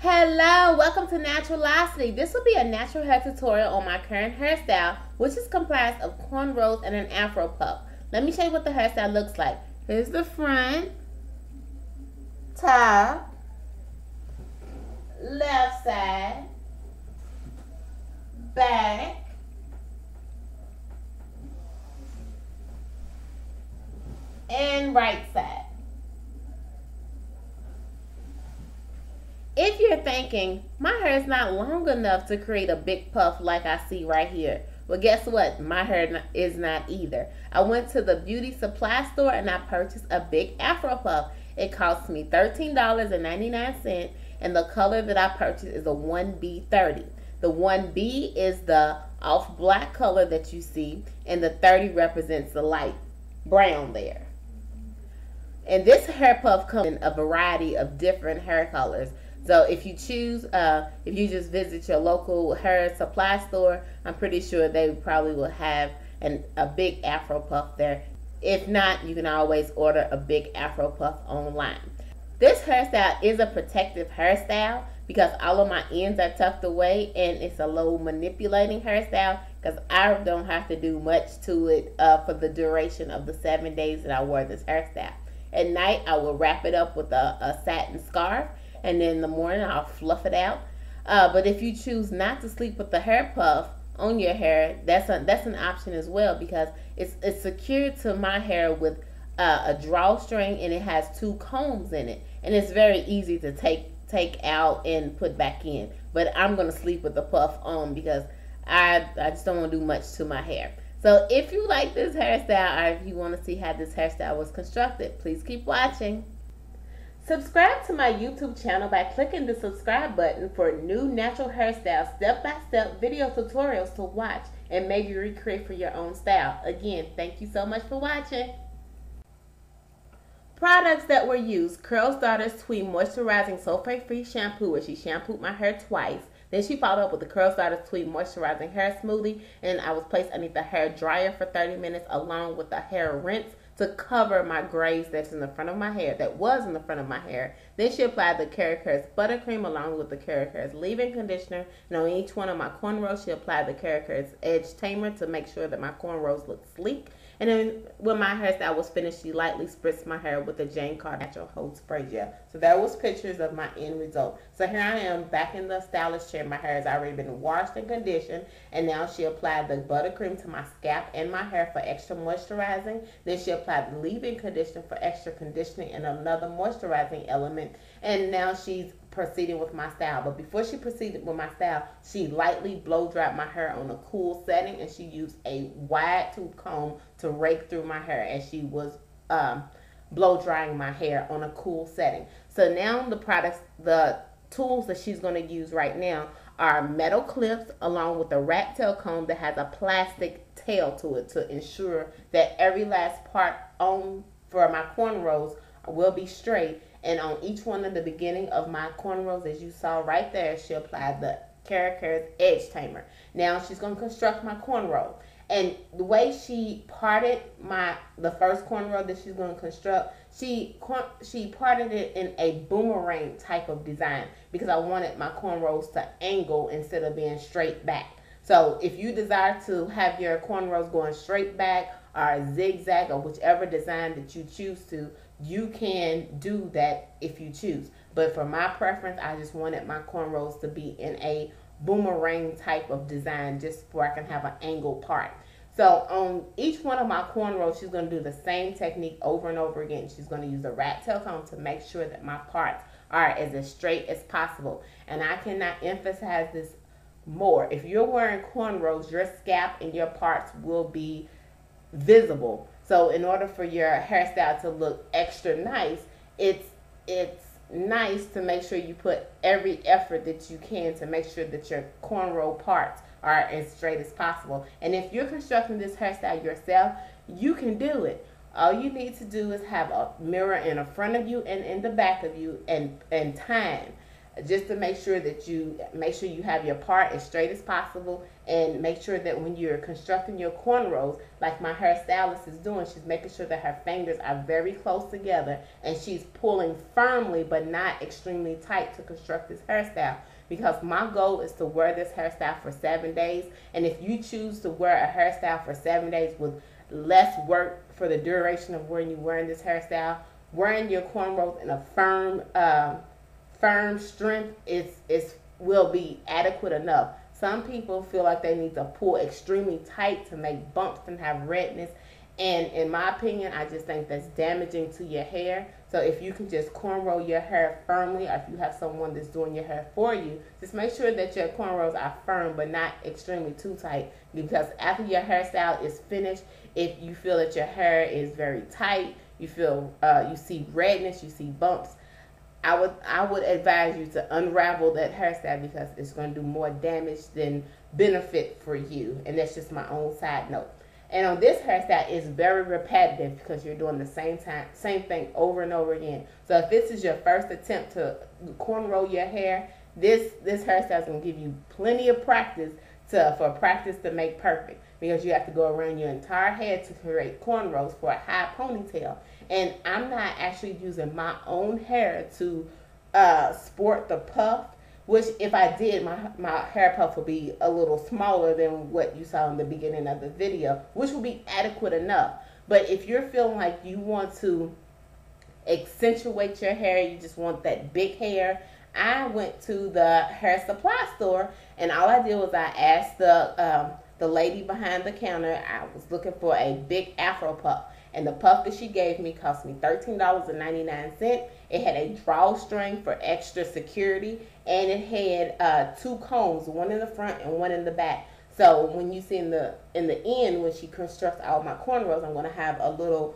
Hello, welcome to Naturalocity. This will be a natural hair tutorial on my current hairstyle, which is comprised of cornrows and an Afro puff. Let me show you what the hairstyle looks like. Here's the front, top, left side, back, and right side. If you're thinking, my hair is not long enough to create a big puff like I see right here, well, guess what? My hair is not either. I went to the beauty supply store and I purchased a big Afro puff. It cost me $13.99, and the color that I purchased is a 1B30. The 1B is the off black color that you see, and the 30 represents the light brown there. And this hair puff comes in a variety of different hair colors. So if you choose, if you just visit your local hair supply store, I'm pretty sure they probably will have a big Afro puff there. If not, you can always order a big Afro puff online. This hairstyle is a protective hairstyle because all of my ends are tucked away, and it's a low manipulating hairstyle because I don't have to do much to it for the duration of the 7 days that I wear this hairstyle. At night, I will wrap it up with a satin scarf, and then in the morning, I'll fluff it out. But if you choose not to sleep with the hair puff on your hair, that's an option as well, because it's secured to my hair with a drawstring, and it has 2 combs in it, and it's very easy to take out and put back in. But I'm gonna sleep with the puff on because I just don't want to do much to my hair. So if you like this hairstyle, or if you want to see how this hairstyle was constructed, please keep watching. Subscribe to my YouTube channel by clicking the subscribe button for new natural hairstyle step-by-step video tutorials to watch and maybe recreate for your own style. Again, thank you so much for watching. Products that were used: Curls Daughter's Twee Moisturizing Sulfate-Free Shampoo, where she shampooed my hair twice. Then she followed up with the Curls Daughter's Twee Moisturizing Hair Smoothie, and I was placed underneath the hair dryer for 30 minutes along with the hair rinse to cover my grays that's in the front of my hair, that was in the front of my hair. Then she applied the Kera's buttercream along with the Kera's leave-in conditioner, and on each one of my cornrows she applied the Kera's edge tamer to make sure that my cornrows looked sleek. And then when my hairstyle was finished, she lightly spritzed my hair with the Jane Carr Natural Hold Spray Gel. So that was pictures of my end result. So here I am back in the stylist chair. My hair has already been washed and conditioned. And now she applied the buttercream to my scalp and my hair for extra moisturizing. Then she applied the leave-in conditioner for extra conditioning and another moisturizing element. And now she's proceeding with my style. But before she proceeded with my style, she lightly blow dried my hair on a cool setting, and she used a wide tooth comb to rake through my hair as she was blow drying my hair on a cool setting. So now the tools that she's going to use right now are metal clips along with a rat tail comb that has a plastic tail to it to ensure that every last part for my cornrows will be straight. And on each one of the beginning of my cornrows, as you saw right there, she applied the Kera's edge tamer. Now she's going to construct my cornrow. And the way she parted the first cornrow that she's going to construct, she parted it in a boomerang type of design because I wanted my cornrows to angle instead of being straight back. So if you desire to have your cornrows going straight back or zigzag or whichever design that you choose to, you can do that if you choose. But for my preference, I just wanted my cornrows to be in a boomerang type of design just where I can have an angle part. So on each one of my cornrows, she's going to do the same technique over and over again. She's going to use a rat tail comb to make sure that my parts are as straight as possible. And I cannot emphasize this more. If you're wearing cornrows, your scalp and your parts will be visible. So in order for your hairstyle to look extra nice, it's nice to make sure you put every effort that you can to make sure that your cornrow parts are as straight as possible. And if you're constructing this hairstyle yourself, you can do it. All you need to do is have a mirror in the front of you and in the back of you and time. just to make sure that you have your part as straight as possible, and make sure that when you're constructing your cornrows, like my hairstylist is doing, she's making sure that her fingers are very close together and she's pulling firmly but not extremely tight to construct this hairstyle. Because my goal is to wear this hairstyle for 7 days, and if you choose to wear a hairstyle for 7 days with less work for the duration of when you're wearing this hairstyle, wearing your cornrows in a firm strength will be adequate enough. Some people feel like they need to pull extremely tight to make bumps and have redness, and in my opinion, I just think that's damaging to your hair. So if you can just cornrow your hair firmly, or if you have someone that's doing your hair for you, just make sure that your cornrows are firm but not extremely too tight, because after your hairstyle is finished, if you feel that your hair is very tight, you feel you see redness, you see bumps, I would advise you to unravel that hairstyle, because it's going to do more damage than benefit for you. And that's just my own side note. And on this hairstyle, it's very repetitive because you're doing the same thing over and over again. So if this is your first attempt to cornrow your hair, this hairstyle is going to give you plenty of practice for practice to make perfect, because you have to go around your entire head to create cornrows for a high ponytail. And I'm not actually using my own hair to sport the puff, which if I did, my hair puff would be a little smaller than what you saw in the beginning of the video, which will be adequate enough. But if you're feeling like you want to accentuate your hair, you just want that big hair, I went to the hair supply store, and all I did was I asked the lady behind the counter. I was looking for a big Afro puff, and the puff that she gave me cost me $13.99. It had a drawstring for extra security, and it had 2 combs, one in the front and one in the back. So when you see in the end, when she constructs all my cornrows, I'm going to have a little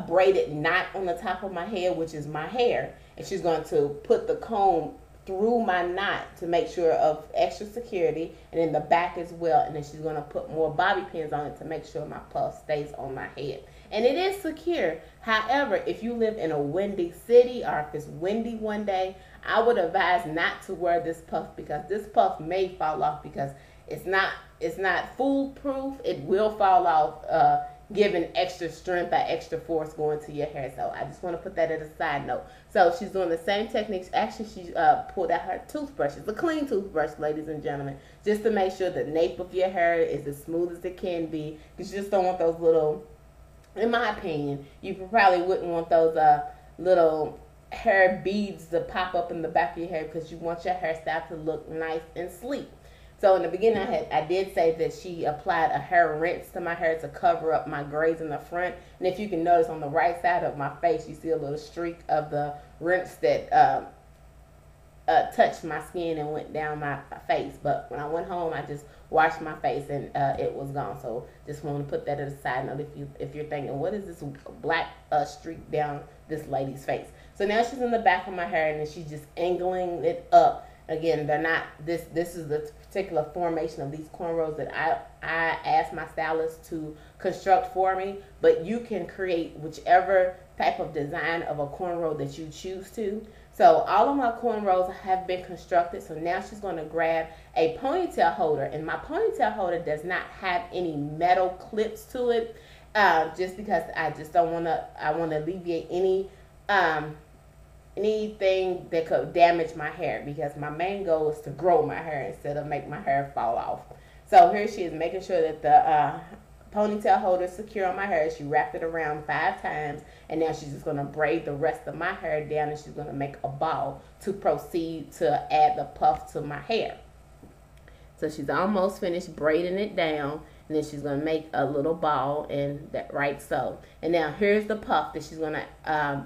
braided knot on the top of my head, which is my hair, and she's going to put the comb through my knot to make sure of extra security, and in the back as well, and then she's going to put more bobby pins on it to make sure my puff stays on my head. And it is secure. However, if you live in a windy city, or if it's windy one day, I would advise not to wear this puff, because this puff may fall off, because it's not foolproof. It will fall off, giving extra strength or extra force going to your hair. So I just want to put that as a side note. So she's doing the same techniques. Actually, she pulled out her toothbrush. It's a clean toothbrush, ladies and gentlemen, just to make sure the nape of your hair is as smooth as it can be, because you just don't want those little, in my opinion, you probably wouldn't want those little hair beads to pop up in the back of your hair, because you want your hairstyle to look nice and sleek. So in the beginning, I did say that she applied a hair rinse to my hair to cover up my grays in the front. And if you can notice on the right side of my face, you see a little streak of the rinse that touched my skin and went down my face. But when I went home, I just washed my face, and it was gone. So just want to put that as a side note if you're thinking, what is this black streak down this lady's face? So now she's in the back of my hair, and then she's just angling it up. Again, they're not, this is the particular formation of these cornrows that I asked my stylist to construct for me, but you can create whichever type of design of a cornrow that you choose to. So all of my cornrows have been constructed, so now she's going to grab a ponytail holder, and my ponytail holder does not have any metal clips to it, just because I just don't want to, I want to alleviate anything that could damage my hair, because my main goal is to grow my hair instead of make my hair fall off. So here she is making sure that the ponytail holder is secure on my hair. She wrapped it around 5 times, and now she's just going to braid the rest of my hair down, and she's going to make a ball to proceed to add the puff to my hair. So she's almost finished braiding it down, and then she's going to make a little ball, and that right so. And now here's the puff that she's going to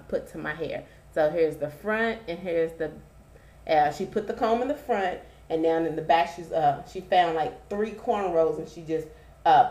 put to my hair. So here's the front, and here's the, she put the comb in the front, and down in the back, she found like 3 cornrows, and she just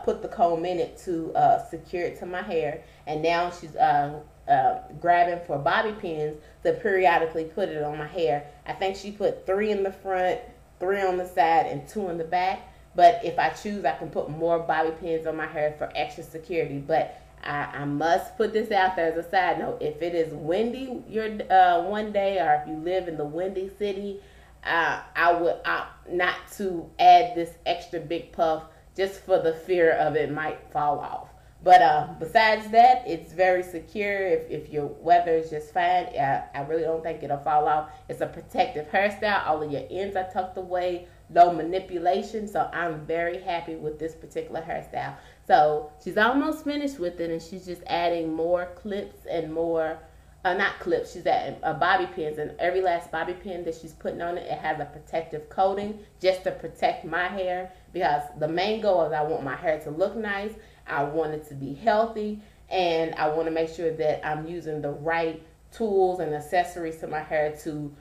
put the comb in it to secure it to my hair. And now she's grabbing for bobby pins to periodically put it on my hair. I think she put 3 in the front, 3 on the side, and 2 in the back. But if I choose, I can put more bobby pins on my hair for extra security. But I must put this out there as a side note. If it is windy one day, or if you live in the windy city, I would opt not to add this extra big puff just for the fear of it might fall off. But besides that, it's very secure. If your weather is just fine, I really don't think it'll fall off. It's a protective hairstyle. All of your ends are tucked away, no manipulation. So I'm very happy with this particular hairstyle. So she's almost finished with it, and she's just adding more clips and more, not clips, she's adding bobby pins. And every last bobby pin that she's putting on it, it has a protective coating just to protect my hair. Because the main goal is I want my hair to look nice. I want it to be healthy, and I want to make sure that I'm using the right tools and accessories to my hair to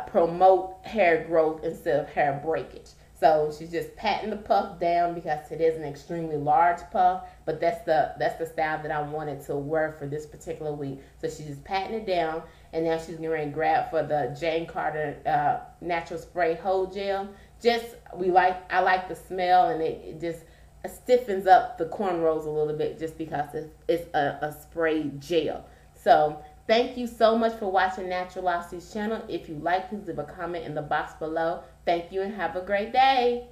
promote hair growth instead of hair breakage. So she's just patting the puff down because it is an extremely large puff, but that's the style that I wanted to wear for this particular week. So she's just patting it down, and now she's going to grab for the Jane Carter Natural Spray Hold Gel. I like the smell, and it just stiffens up the cornrows a little bit just because it's a spray gel. So thank you so much for watching Naturalocity's channel. If you like, please leave a comment in the box below. Thank you and have a great day.